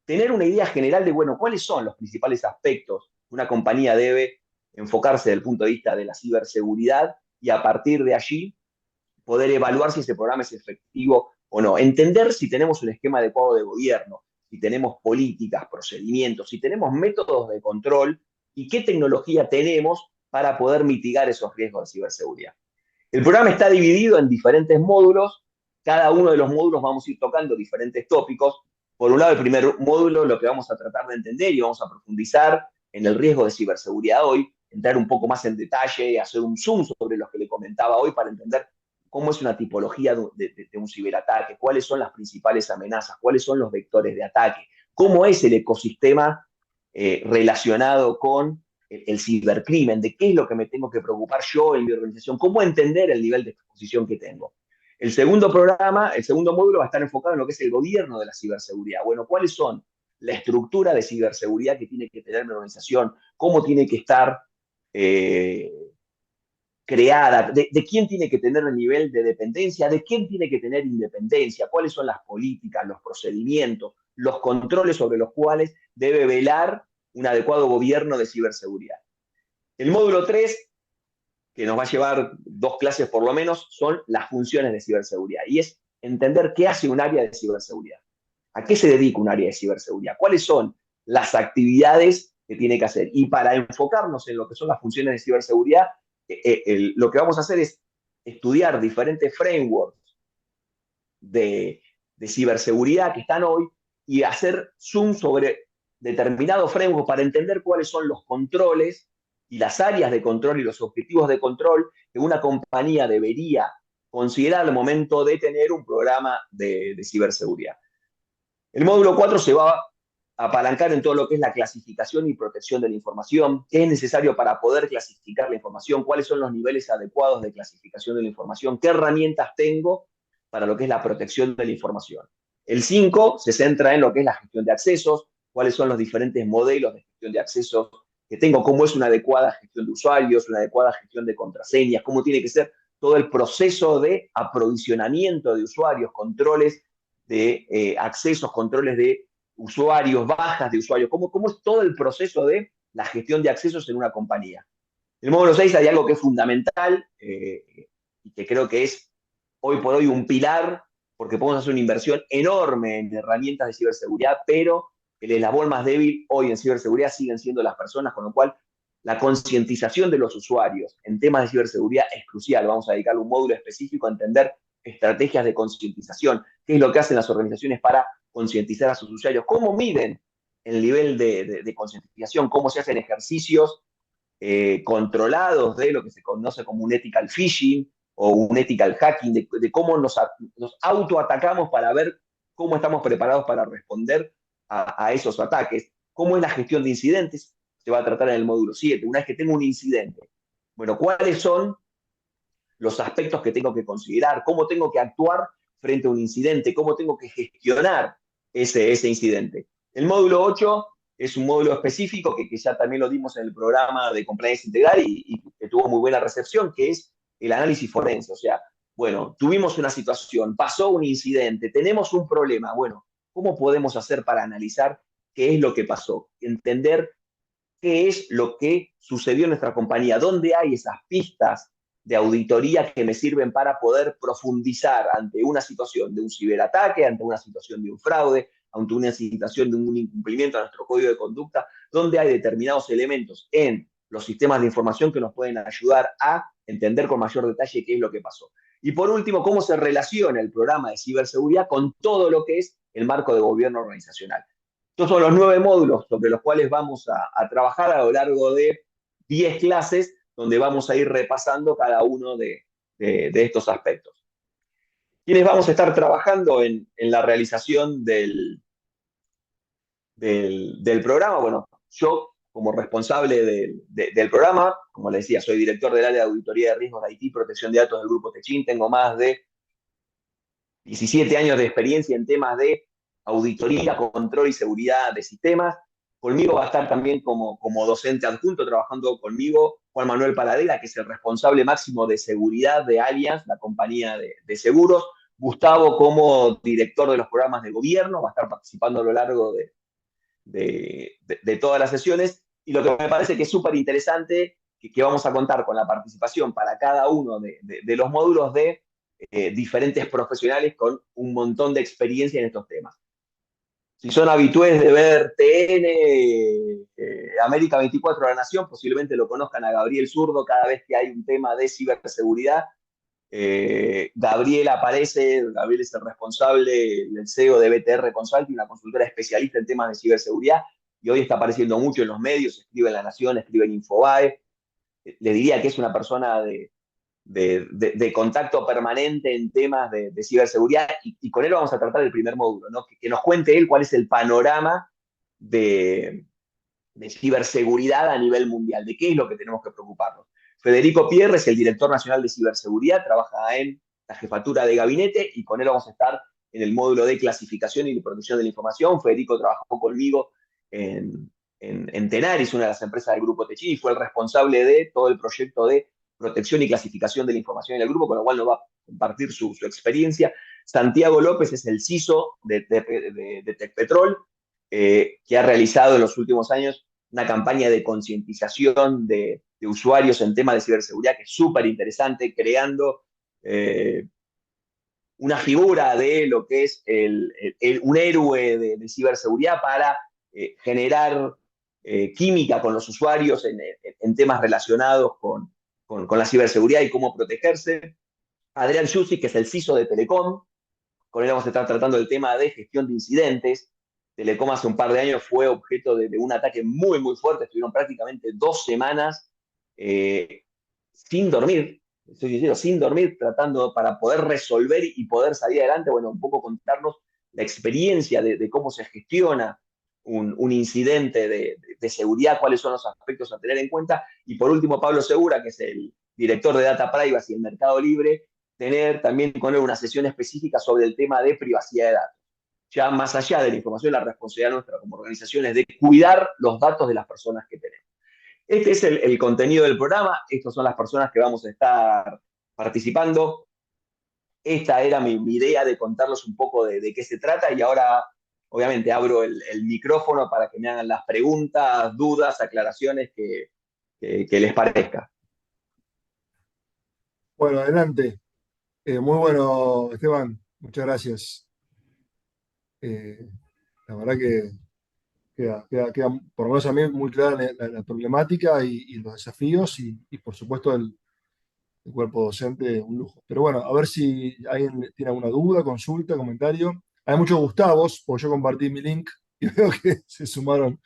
Tener una idea general de, bueno, cuáles son los principales aspectos que una compañía debe enfocarse desde el punto de vista de la ciberseguridad, y a partir de allí poder evaluar si ese programa es efectivo o no. Entender si tenemos un esquema adecuado de gobierno, si tenemos políticas, procedimientos, si tenemos métodos de control y qué tecnología tenemos para poder mitigar esos riesgos de ciberseguridad. El programa está dividido en diferentes módulos. Cada uno de los módulos vamos a ir tocando diferentes tópicos. Por un lado, el primer módulo, lo que vamos a tratar de entender y vamos a profundizar en el riesgo de ciberseguridad hoy, entrar un poco más en detalle, hacer un zoom sobre lo que le comentaba hoy para entender cómo es una tipología de un ciberataque, cuáles son las principales amenazas, cuáles son los vectores de ataque, cómo es el ecosistema relacionado con el cibercrimen, de qué es lo que me tengo que preocupar yo en mi organización, cómo entender el nivel de exposición que tengo. El segundo módulo va a estar enfocado en lo que es el gobierno de la ciberseguridad. Bueno, ¿cuáles son la estructura de ciberseguridad que tiene que tener mi organización? ¿Cómo tiene que estar creada? ¿De quién tiene que tener el nivel de dependencia? ¿De quién tiene que tener independencia? ¿Cuáles son las políticas, los procedimientos, los controles sobre los cuales debe velar un adecuado gobierno de ciberseguridad? El módulo 3, que nos va a llevar 2 clases por lo menos, son las funciones de ciberseguridad. Y es entender qué hace un área de ciberseguridad. ¿A qué se dedica un área de ciberseguridad? ¿Cuáles son las actividades que tiene que hacer? Y para enfocarnos en lo que son las funciones de ciberseguridad, lo que vamos a hacer es estudiar diferentes frameworks de ciberseguridad que están hoy y hacer zoom sobre determinados frameworks para entender cuáles son los controles y las áreas de control y los objetivos de control que una compañía debería considerar al momento de tener un programa de ciberseguridad. El módulo 4 se va a apalancar en todo lo que es la clasificación y protección de la información, qué es necesario para poder clasificar la información, cuáles son los niveles adecuados de clasificación de la información, qué herramientas tengo para lo que es la protección de la información. El 5 se centra en lo que es la gestión de accesos, cuáles son los diferentes modelos de gestión de accesos que tengo, cómo es una adecuada gestión de usuarios, una adecuada gestión de contraseñas, cómo tiene que ser todo el proceso de aprovisionamiento de usuarios, controles de accesos, controles de usuarios, bajas de usuarios, cómo es todo el proceso de la gestión de accesos en una compañía. En el módulo 6 hay algo que es fundamental y que creo que es hoy por hoy un pilar porque podemos hacer una inversión enorme en herramientas de ciberseguridad, pero el eslabón más débil hoy en ciberseguridad siguen siendo las personas, con lo cual la concientización de los usuarios en temas de ciberseguridad es crucial. Vamos a dedicarle un módulo específico a entender estrategias de concientización, qué es lo que hacen las organizaciones para concientizar a sus usuarios, cómo miden el nivel de concientización, cómo se hacen ejercicios controlados de lo que se conoce como un ethical phishing o un ethical hacking, de cómo nos autoatacamos para ver cómo estamos preparados para responder a esos ataques, cómo es la gestión de incidentes, se va a tratar en el módulo 7. Una vez que tengo un incidente, bueno, ¿cuáles son los aspectos que tengo que considerar? ¿Cómo tengo que actuar frente a un incidente? ¿Cómo tengo que gestionar ese incidente? El módulo 8 es un módulo específico que ya también lo dimos en el programa de Compliance Integral y que tuvo muy buena recepción, que es el análisis forense. O sea, bueno, tuvimos una situación, pasó un incidente, tenemos un problema. Bueno, ¿cómo podemos hacer para analizar qué es lo que pasó? Entender qué es lo que sucedió en nuestra compañía, dónde hay esas pistas de auditoría que me sirven para poder profundizar ante una situación de un ciberataque, ante una situación de un fraude, ante una situación de un incumplimiento a nuestro código de conducta, donde hay determinados elementos en los sistemas de información que nos pueden ayudar a entender con mayor detalle qué es lo que pasó. Y por último, cómo se relaciona el programa de ciberseguridad con todo lo que es el marco de gobierno organizacional. Estos son los 9 módulos sobre los cuales vamos a trabajar a lo largo de 10 clases, donde vamos a ir repasando cada uno de estos aspectos. ¿Quiénes vamos a estar trabajando en la realización del programa? Bueno, yo como responsable del programa, como les decía, soy director del área de auditoría de riesgos de IT y protección de datos del Grupo Techin, tengo más de 17 años de experiencia en temas de auditoría, control y seguridad de sistemas. Conmigo va a estar también como docente adjunto, trabajando conmigo, Juan Manuel Paladera, que es el responsable máximo de seguridad de Allianz, la compañía de seguros. Gustavo, como director de los programas de gobierno, va a estar participando a lo largo de todas las sesiones. Y lo que me parece que es súper interesante, que vamos a contar con la participación para cada uno de los módulos de diferentes profesionales con un montón de experiencia en estos temas. Si son habitués de ver TN, América 24 La Nación, posiblemente lo conozcan a Gabriel Zurdo cada vez que hay un tema de ciberseguridad. Gabriel aparece, Gabriel es el responsable, el CEO de BTR Consulting, una consultora especialista en temas de ciberseguridad, y hoy está apareciendo mucho en los medios, escribe en La Nación, escribe en Infobae. Le diría que es una persona de contacto permanente en temas de ciberseguridad, y con él vamos a tratar el primer módulo, ¿no? Que nos cuente él cuál es el panorama de ciberseguridad a nivel mundial, de qué es lo que tenemos que preocuparnos. Federico Pierre es el director nacional de ciberseguridad, trabaja en la jefatura de gabinete, y con él vamos a estar en el módulo de clasificación y de protección de la información. Federico trabajó conmigo en Tenaris, una de las empresas del Grupo Techin, y fue el responsable de todo el proyecto de protección y clasificación de la información en el grupo, con lo cual nos va a compartir su experiencia. Santiago López es el CISO de Tecpetrol, que ha realizado en los últimos años una campaña de concientización de usuarios en temas de ciberseguridad que es súper interesante, creando una figura de lo que es un héroe de ciberseguridad para generar química con los usuarios en temas relacionados con la ciberseguridad y cómo protegerse. Adrián Yusi, que es el CISO de Telecom, con él vamos a estar tratando el tema de gestión de incidentes. Telecom hace un par de años fue objeto de un ataque muy, muy fuerte. Estuvieron prácticamente 2 semanas sin dormir, estoy diciendo, sin dormir, tratando para poder resolver y poder salir adelante. Bueno, un poco contarnos la experiencia de cómo se gestiona un incidente de seguridad, cuáles son los aspectos a tener en cuenta. Y por último, Pablo Segura, que es el director de Data Privacy y el Mercado Libre, tener también con él una sesión específica sobre el tema de privacidad de datos. Ya más allá de la información, la responsabilidad nuestra como organización es de cuidar los datos de las personas que tenemos. Este es el contenido del programa. Estas son las personas que vamos a estar participando. Esta era mi idea de contarles un poco de qué se trata, y ahora obviamente abro el micrófono para que me hagan las preguntas, dudas, aclaraciones que les parezca. Bueno, adelante. Muy bueno, Esteban. Muchas gracias. La verdad que queda, por lo menos a mí, muy clara la problemática y los desafíos y por supuesto, el cuerpo docente, un lujo. Pero bueno, a ver si alguien tiene alguna duda, consulta, comentario. Hay muchos Gustavos, porque yo compartí mi link y veo que se sumaron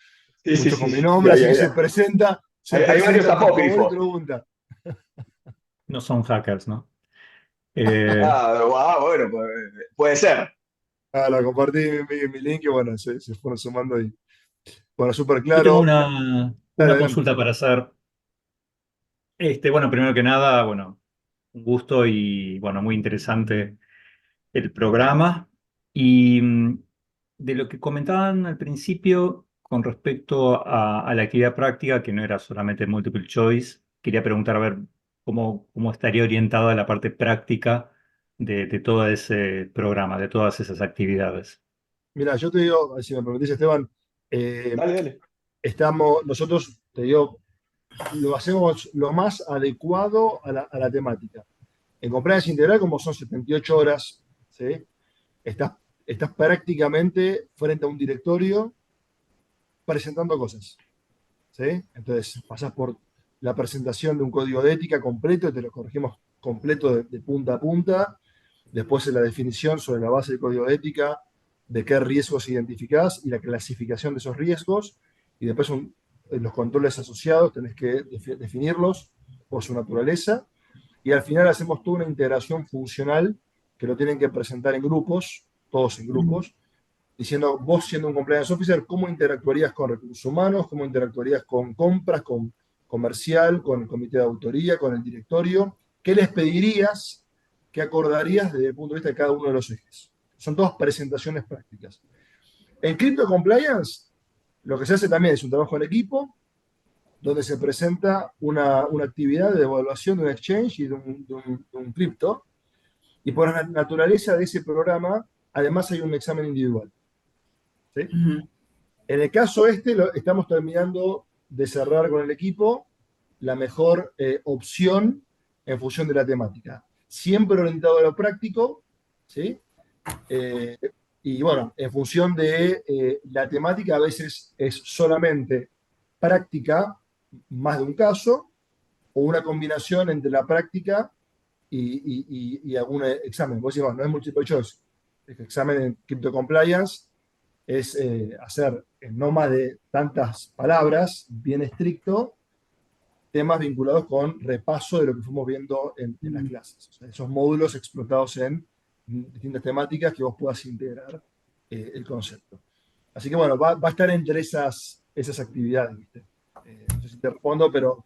Sí, sí, muchos sí. con mi Sí, nombre, así que se presenta, hay varios por favor, y apócrifos. pregunta. No son hackers, ¿no? Bueno, puede ser. Compartí mi link y bueno, se fueron sumando y bueno, súper Yo tengo claro. Dale, una adelante. consulta para hacer. Bueno, primero que nada, bueno, un gusto y bueno, muy interesante el programa. Y de lo que comentaban al principio con respecto a la actividad práctica, que no era solamente multiple choice, quería preguntar a ver cómo estaría orientada la parte práctica de todo ese programa, de todas esas actividades. Mira, yo te digo, si me permitís, Esteban, eh, Dale, dale. nosotros, te digo, lo hacemos lo más adecuado a la temática. En compliance integral, como son 78 horas, ¿sí? Estás, estás prácticamente frente a un directorio presentando cosas, ¿sí? Entonces, pasás por la presentación de un código de ética completo, te lo corregimos completo de punta a punta. Después, en la definición sobre la base del código de ética, de qué riesgos identificás y la clasificación de esos riesgos. Y después, los controles asociados, tenés que definirlos por su naturaleza. Y al final hacemos toda una integración funcional que lo tienen que presentar en grupos, todos en grupos, diciendo, vos siendo un compliance officer, ¿cómo interactuarías con recursos humanos? ¿Cómo interactuarías con compras, con comercial, con el comité de autoría, con el directorio? ¿Qué les pedirías? ¿Qué acordarías desde el punto de vista de cada uno de los ejes? Son todas presentaciones prácticas. En Crypto Compliance, lo que se hace también es un trabajo en equipo, donde se presenta una actividad de evaluación de un exchange y de un cripto. Y por la naturaleza de ese programa, además hay un examen individual. ¿Sí? En el caso estamos terminando de cerrar con el equipo la mejor opción en función de la temática. Siempre orientado a lo práctico, ¿sí? Y bueno, en función de la temática, a veces es solamente práctica, más de un caso, o una combinación entre la práctica y algún examen. Vos decís, bueno, no es multiple choice. El examen en Crypto Compliance es hacer en no más de tantas palabras, bien estricto, temas vinculados con repaso de lo que fuimos viendo en las clases. O sea, esos módulos explotados en distintas temáticas que vos puedas integrar el concepto. Así que bueno, va a estar entre esas actividades, ¿viste? No sé si te respondo, pero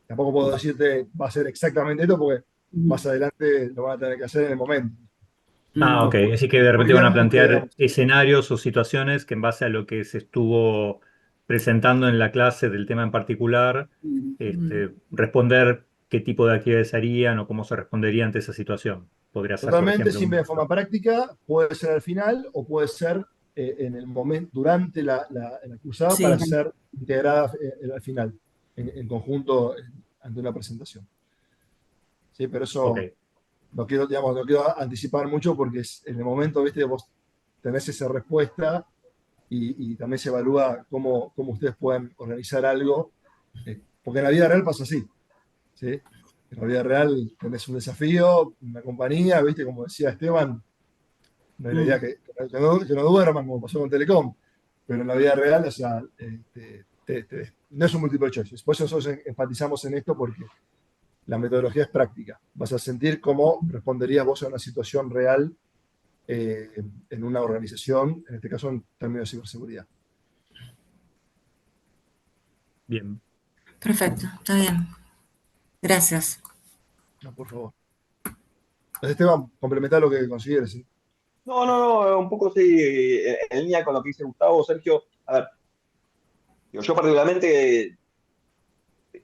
tampoco puedo decirte va a ser exactamente esto porque más adelante lo van a tener que hacer en el momento. Ok. Así que de repente van a Obviamente, plantear digamos, escenarios o situaciones que en base a lo que se estuvo presentando en la clase del tema en particular, responder qué tipo de actividades harían o cómo se respondería ante esa situación. Podría ser, por totalmente, ejemplo, siempre de forma práctica, puede ser al final o puede ser en el momento, durante la cursada para ser integrada al final, en conjunto, ante una presentación. Sí, pero Ok. eso digamos, no quiero anticipar mucho porque en el momento, viste, vos tenés esa respuesta y también se evalúa cómo ustedes pueden organizar algo, porque en la vida real pasa así, ¿sí? En la vida real tenés un desafío, una compañía, viste, como decía Esteban, no hay la idea que no duerman, como pasó con Telecom, pero en la vida real, o sea, no es un multiple choice. Por eso nosotros enfatizamos en esto porque la metodología es práctica. Vas a sentir cómo responderías vos a una situación real en una organización, en este caso en términos de ciberseguridad. Bien. Perfecto, está bien. Gracias. No, por favor. Entonces, Esteban, complementar lo que consideres. ¿Sí? No, un poco sí, en línea con lo que dice Gustavo, Sergio. A ver, yo particularmente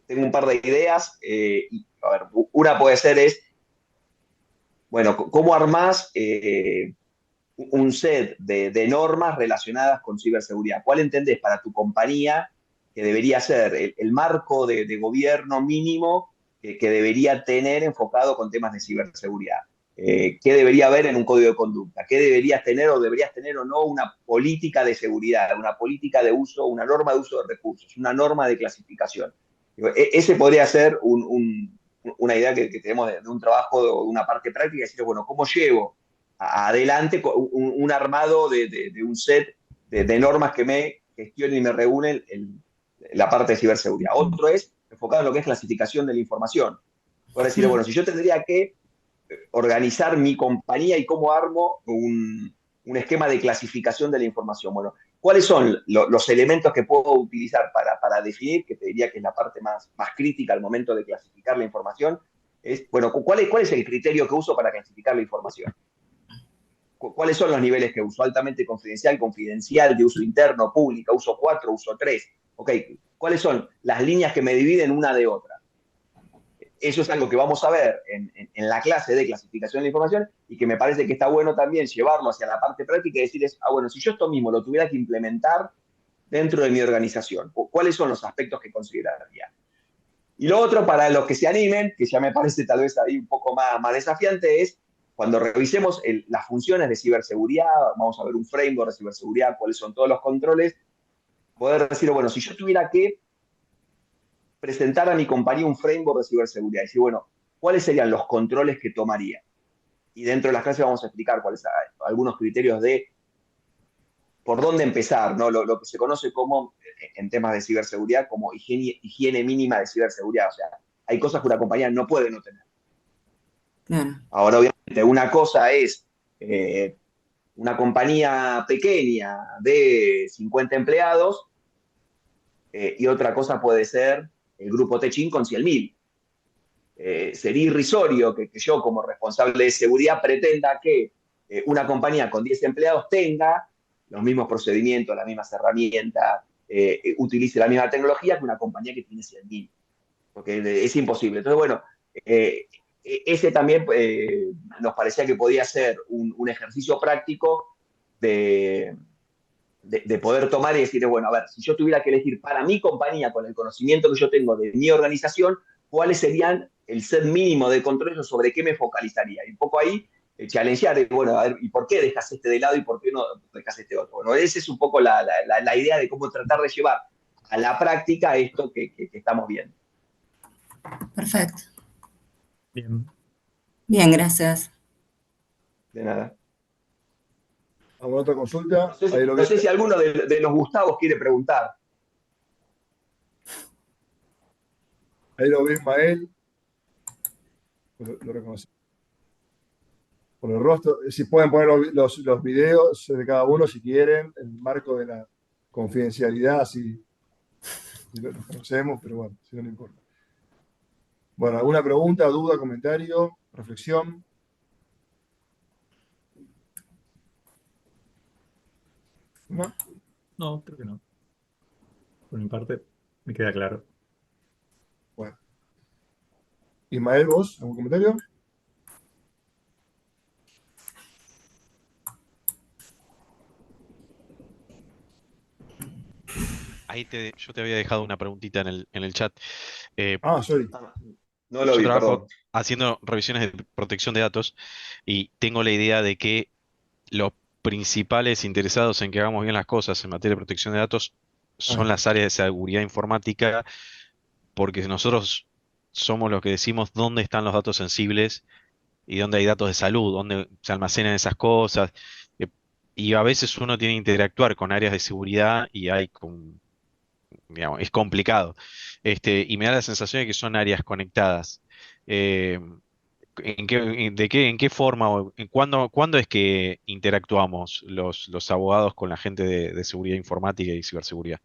tengo un par de ideas. Y, a ver, una puede ser bueno, ¿cómo armás un set de normas relacionadas con ciberseguridad? ¿Cuál entendés para tu compañía que debería ser el marco de gobierno mínimo que debería tener enfocado con temas de ciberseguridad? qué debería haber en un código de conducta, qué deberías tener o no una política de seguridad, una política de uso, una norma de uso de recursos, una norma de clasificación. Ese podría ser una idea que tenemos de un trabajo, de una parte práctica, decir, bueno, ¿cómo llevo adelante un armado de un set de normas que me gestionen y me regulen la parte de ciberseguridad? Otro es enfocado en lo que es clasificación de la información. Por decir, bueno, si yo tendría que organizar mi compañía y cómo armo un esquema de clasificación de la información. Bueno, ¿cuáles son los elementos que puedo utilizar para definir, que te diría que es la parte más crítica al momento de clasificar la información? Bueno, ¿cuál es el criterio que uso para clasificar la información? ¿Cuáles son los niveles que uso? Altamente confidencial, confidencial, de uso interno, pública, uso 4, uso 3. Ok, ¿cuáles son las líneas que me dividen una de otra? Eso es algo que vamos a ver en la clase de clasificación de la información y que me parece que está bueno también llevarlo hacia la parte práctica y decir, bueno, si yo esto mismo lo tuviera que implementar dentro de mi organización, ¿cuáles son los aspectos que consideraría? Y lo otro, para los que se animen, que ya me parece tal vez ahí un poco más desafiante, es cuando revisemos las funciones de ciberseguridad, vamos a ver un framework de ciberseguridad, cuáles son todos los controles, poder decir, bueno, si yo tuviera que presentar a mi compañía un framework de ciberseguridad y decir, bueno, ¿cuáles serían los controles que tomaría? Y dentro de las clases vamos a explicar cuáles son algunos criterios de por dónde empezar, ¿no? Lo que se conoce como, en temas de ciberseguridad, como higiene mínima de ciberseguridad. O sea, hay cosas que una compañía no puede no tener. Claro. Ahora, obviamente, una cosa es una compañía pequeña de 50 empleados y otra cosa puede ser el grupo Techin con 100.000. Sería irrisorio que yo, como responsable de seguridad, pretenda que una compañía con 10 empleados tenga los mismos procedimientos, las mismas herramientas, utilice la misma tecnología que una compañía que tiene 100.000. Porque es imposible. Entonces, bueno, ese también nos parecía que podía ser un ejercicio práctico de poder tomar y decir, bueno, a ver, si yo tuviera que elegir para mi compañía, con el conocimiento que yo tengo de mi organización, ¿cuáles serían el set mínimo de controles sobre qué me focalizaría? Y un poco ahí, challengear, bueno, a ver, ¿y por qué dejas este de lado y por qué no dejas este otro? Bueno, esa es un poco la idea de cómo tratar de llevar a la práctica esto que estamos viendo. Perfecto. Bien. Bien, gracias. De nada. ¿Alguna otra consulta? No sé si alguno de los Gustavos quiere preguntar. Ahí lo ve Ismael. Lo reconoce. Por el rostro. Si pueden poner los videos de cada uno si quieren, en el marco de la confidencialidad, si los conocemos, pero bueno, si no, no importa. Bueno, ¿alguna pregunta, duda, comentario, reflexión? ¿No? No, creo que no. Por mi parte, me queda claro. Bueno. Ismael, ¿vos? ¿Algún comentario? Ahí yo te había dejado una preguntita en el chat. Sorry. No lo Yo vi, trabajo perdón. haciendo revisiones de protección de datos y tengo la idea de que los principales interesados en que hagamos bien las cosas en materia de protección de datos son las áreas de seguridad informática, porque nosotros somos los que decimos dónde están los datos sensibles y dónde hay datos de salud, dónde se almacenan esas cosas. eh, Y a veces uno tiene que interactuar con áreas de seguridad y digamos, es complicado. Y me da la sensación de que son áreas conectadas. Eh, ¿En qué forma o cuándo es que interactuamos los abogados con la gente de seguridad informática y ciberseguridad?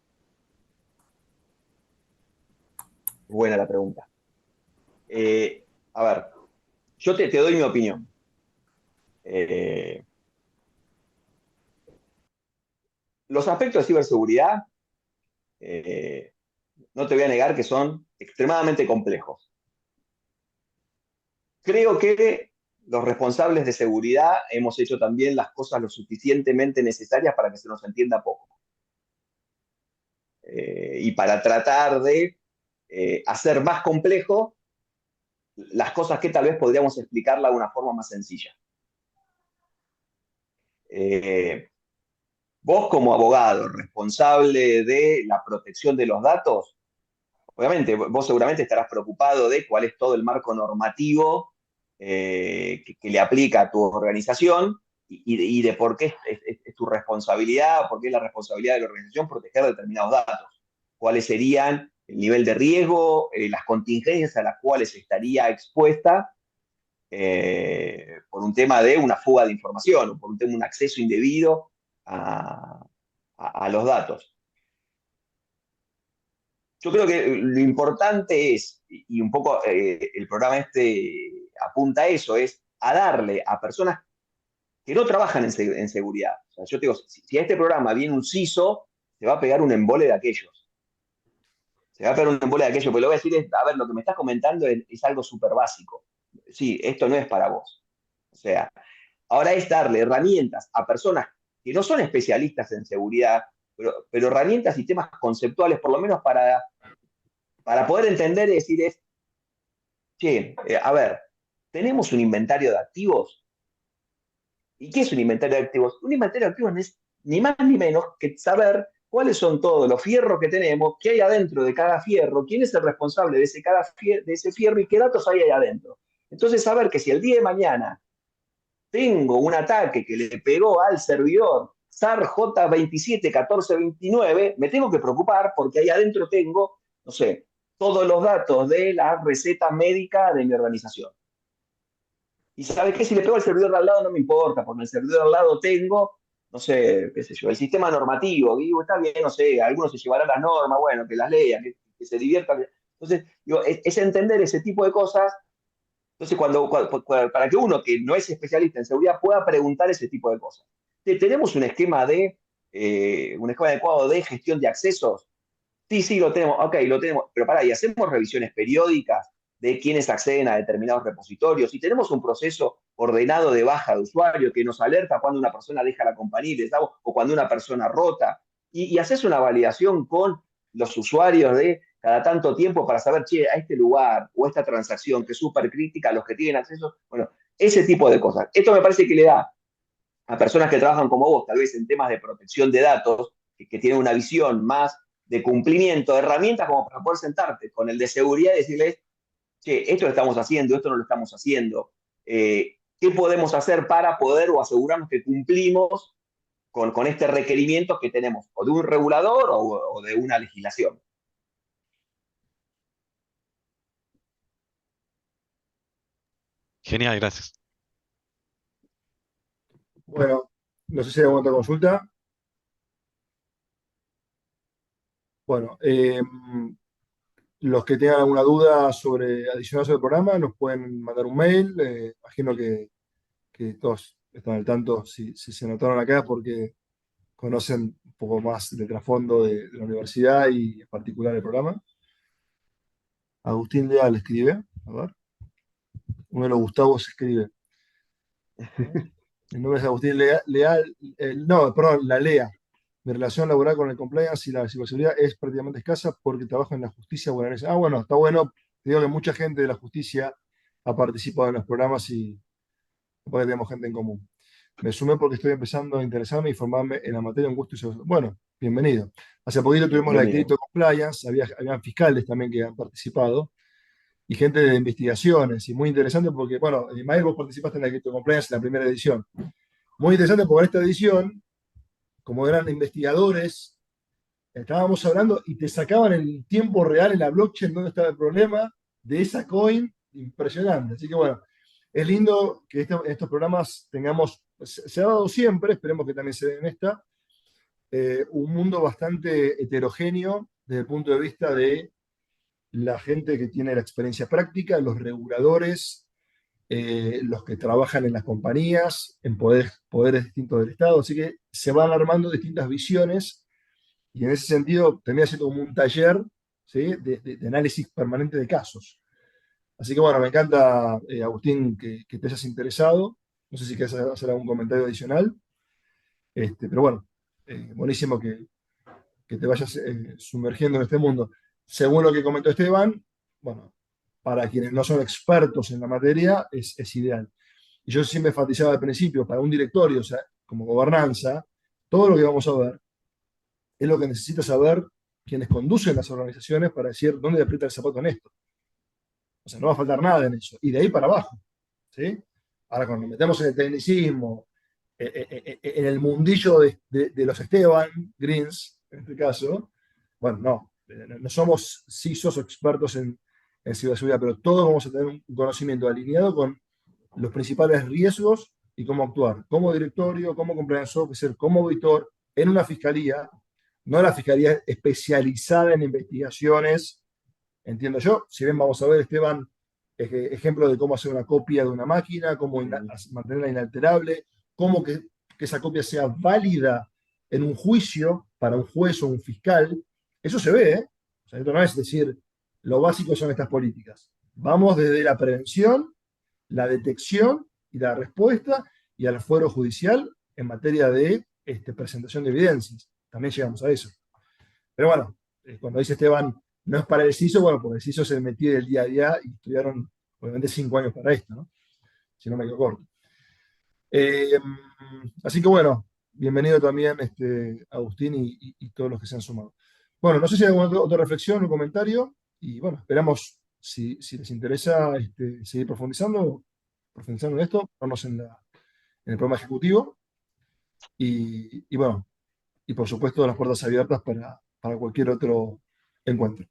Buena la pregunta. A ver, yo te doy mi opinión. Los aspectos de ciberseguridad, no te voy a negar que son extremadamente complejos. Creo que los responsables de seguridad hemos hecho también las cosas lo suficientemente necesarias para que se nos entienda poco. Y para tratar de hacer más complejo las cosas que tal vez podríamos explicarla de una forma más sencilla. Vos como abogado responsable de la protección de los datos, obviamente vos seguramente estarás preocupado de cuál es todo el marco normativo que le aplica a tu organización y de por qué es tu responsabilidad, por qué es la responsabilidad de la organización proteger determinados datos. Cuáles serían el nivel de riesgo, las contingencias a las cuales estaría expuesta por un tema de una fuga de información o por un tema de un acceso indebido a los datos. Yo creo que lo importante es, y un poco el programa este apunta a eso, es a darle a personas que no trabajan en seguridad. O sea, yo te digo, si a este programa viene un CISO, se va a pegar un embole de aquellos. Se va a pegar un embole de aquellos, pero lo que voy a decir es, a ver, lo que me estás comentando es algo súper básico. Sí, esto no es para vos. O sea, ahora es darle herramientas a personas que no son especialistas en seguridad, pero herramientas y temas conceptuales, por lo menos para poder entender y decir che, a ver, ¿tenemos un inventario de activos? ¿Y qué es un inventario de activos? Un inventario de activos no es ni más ni menos que saber cuáles son todos los fierros que tenemos, qué hay adentro de cada fierro, quién es el responsable de ese fierro y qué datos hay ahí adentro. Entonces, saber que si el día de mañana tengo un ataque que le pegó al servidor SAR J271429, me tengo que preocupar porque ahí adentro tengo, no sé, todos los datos de la receta médica de mi organización. Y ¿sabes qué? Si le pego al servidor de al lado no me importa, porque en el servidor de al lado tengo, no sé, qué sé yo, el sistema normativo. Digo, está bien, no sé, algunos se llevarán las normas, bueno, que las lean, que se diviertan. Entonces, digo, es entender ese tipo de cosas. Entonces, para que uno que no es especialista en seguridad pueda preguntar ese tipo de cosas. ¿Tenemos un esquema adecuado de gestión de accesos? Sí, lo tenemos, ok, lo tenemos, pero pará, y hacemos revisiones periódicas de quienes acceden a determinados repositorios, y tenemos un proceso ordenado de baja de usuario que nos alerta cuando una persona deja la compañía o cuando una persona rota, y haces una validación con los usuarios de cada tanto tiempo para saber, che, a este lugar o esta transacción que es súper crítica, a los que tienen acceso, bueno, ese tipo de cosas. Esto me parece que le da a personas que trabajan como vos, tal vez en temas de protección de datos, que tienen una visión más de cumplimiento, de herramientas como para poder sentarte con el de seguridad y decirles, che, esto lo estamos haciendo, esto no lo estamos haciendo. ¿Qué podemos hacer para poder o asegurarnos que cumplimos con este requerimiento que tenemos, o de un regulador o de una legislación? Genial, gracias. Bueno, no sé si hay alguna otra consulta. Bueno, los que tengan alguna duda adicional sobre el programa nos pueden mandar un mail. Imagino que todos están al tanto si se anotaron acá porque conocen un poco más del trasfondo de la universidad y en particular el programa. Agustín Leal escribe, a ver. Uno de los Gustavos escribe. El nombre es Agustín Leal, la LEA. Mi relación laboral con el compliance y la ciberseguridad es prácticamente escasa porque trabajo en la justicia bonaerense. Ah, bueno, está bueno. Te digo que mucha gente de la justicia ha participado en los programas y porque tenemos gente en común. Me sumé porque estoy empezando a interesarme y formarme en la materia, un gusto y bueno, bienvenido. Hace poquito tuvimos la de Crédito Compliance, habían fiscales también que han participado y gente de investigaciones, y muy interesante porque, bueno, Ismael, vos participaste en la Crédito Compliance en la primera edición. Muy interesante porque en esta edición, como eran investigadores, estábamos hablando y te sacaban en tiempo real en la blockchain dónde estaba el problema de esa coin, impresionante. Así que bueno, es lindo que en estos programas tengamos, se ha dado siempre, esperemos que también se dé en esta, un mundo bastante heterogéneo desde el punto de vista de la gente que tiene la experiencia práctica, los reguladores, los que trabajan en las compañías, en poderes distintos del Estado. Así que se van armando distintas visiones y en ese sentido termina siendo como un taller, ¿sí? de análisis permanente de casos. Así que bueno, me encanta, Agustín, que te hayas interesado. No sé si quieres hacer algún comentario adicional. Pero bueno, buenísimo que te vayas sumergiendo en este mundo. Según lo que comentó Esteban, bueno, para quienes no son expertos en la materia, es ideal. Y yo siempre enfatizaba al principio, para un directorio, o sea, como gobernanza, todo lo que vamos a ver es lo que necesita saber quienes conducen las organizaciones para decir dónde le aprieta el zapato en esto. O sea, no va a faltar nada en eso. Y de ahí para abajo. ¿Sí? Ahora, cuando nos metemos en el tecnicismo, en el mundillo de los Esteban Greens, en este caso, bueno, no somos CISOs o expertos en ciberseguridad, pero todos vamos a tener un conocimiento alineado con los principales riesgos y cómo actuar, como directorio, como compliance officer, como auditor, en una fiscalía, no la fiscalía especializada en investigaciones, entiendo yo. Si bien vamos a ver, Esteban, ejemplo de cómo hacer una copia de una máquina, cómo mantenerla inalterable, cómo que esa copia sea válida en un juicio para un juez o un fiscal. Eso se ve, ¿eh? O sea, esto no es decir, lo básico son estas políticas. Vamos desde la prevención, la detección y la respuesta y al fuero judicial en materia de presentación de evidencias. También llegamos a eso. Pero bueno, cuando dice Esteban, no es para el CISO, bueno, porque el CISO se metió del día a día y estudiaron, obviamente, 5 años para esto, ¿no? Si no me equivoco. Así que bueno, bienvenido también Agustín y todos los que se han sumado. Bueno, no sé si hay alguna otra reflexión o comentario, y bueno, esperamos, si les interesa seguir profundizando en esto, vamos en el programa ejecutivo, y bueno, y por supuesto las puertas abiertas para cualquier otro encuentro.